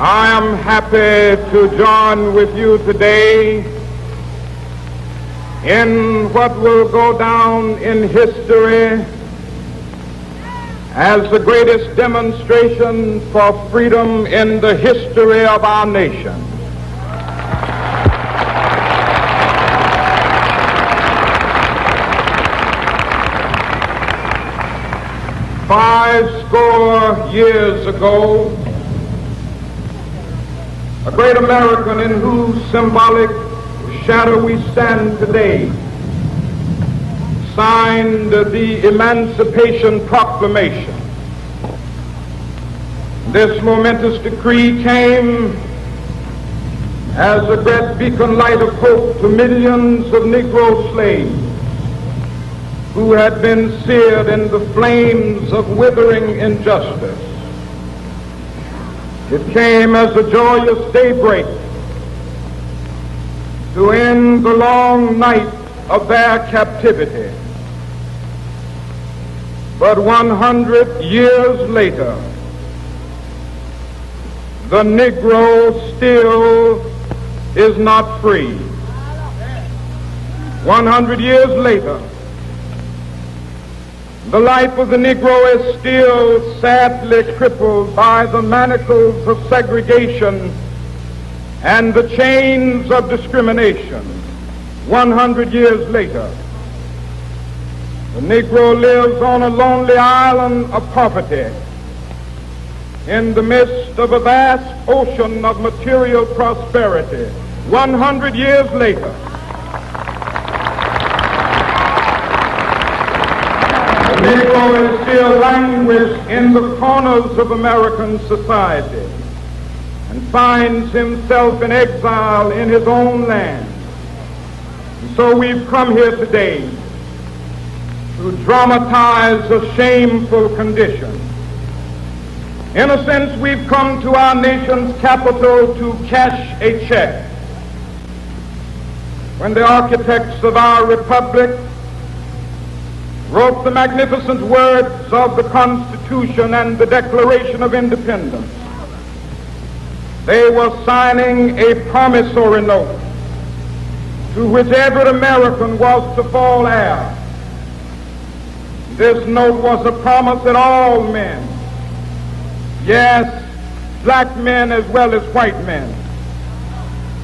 I am happy to join with you today in what will go down in history as the greatest demonstration for freedom in the history of our nation. Fourscore years ago, a great American in whose symbolic shadow we stand today signed the Emancipation Proclamation. This momentous decree came as a great beacon light of hope to millions of Negro slaves who had been seared in the flames of withering injustice. It came as a joyous daybreak to end the long night of their captivity. But 100 years later, the Negro still is not free. 100 years later, the life of the Negro is still sadly crippled by the manacles of segregation and the chains of discrimination. 100 years later, the Negro lives on a lonely island of poverty in the midst of a vast ocean of material prosperity. 100 years later, the Negro is still languished in the corners of American society and finds himself in exile in his own land. And so we've come here today to dramatize a shameful condition. In a sense, we've come to our nation's capital to cash a check. When the architects of our republic wrote the magnificent words of the Constitution and the Declaration of Independence, they were signing a promissory note to which every American was to fall heir. This note was a promise that all men, yes, black men as well as white men,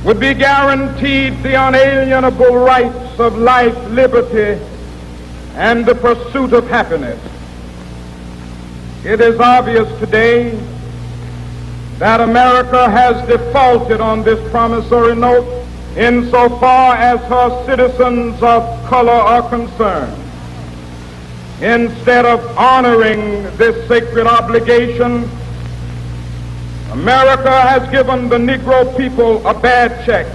would be guaranteed the unalienable rights of life, liberty, and the pursuit of happiness. It is obvious today that America has defaulted on this promissory note insofar as her citizens of color are concerned. Instead of honoring this sacred obligation, America has given the Negro people a bad check,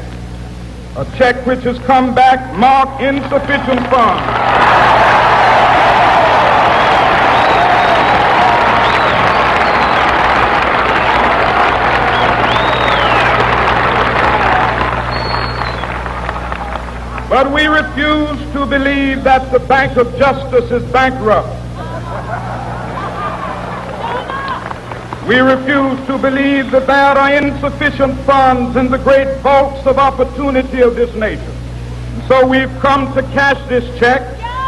a check which has come back marked insufficient funds. But we refuse to believe that the Bank of Justice is bankrupt. We refuse to believe that there are insufficient funds in the great vaults of opportunity of this nation. So we've come to cash this check,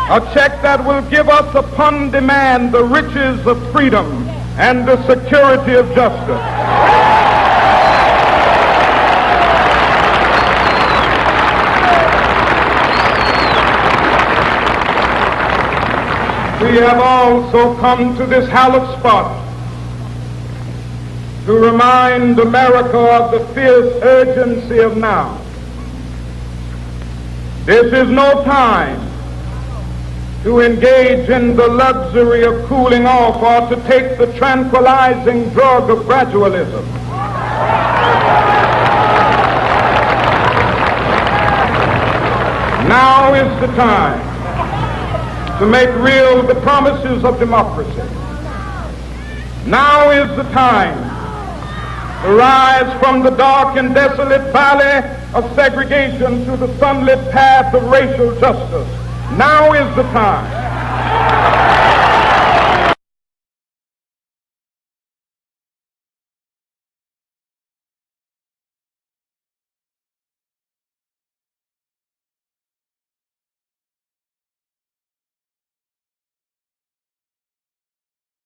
a check that will give us upon demand the riches of freedom and the security of justice. We have also come to this hallowed spot to remind America of the fierce urgency of now. This is no time to engage in the luxury of cooling off or to take the tranquilizing drug of gradualism. Now is the time to make real the promises of democracy. Now is the time to rise from the dark and desolate valley of segregation to the sunlit path of racial justice. Now is the time.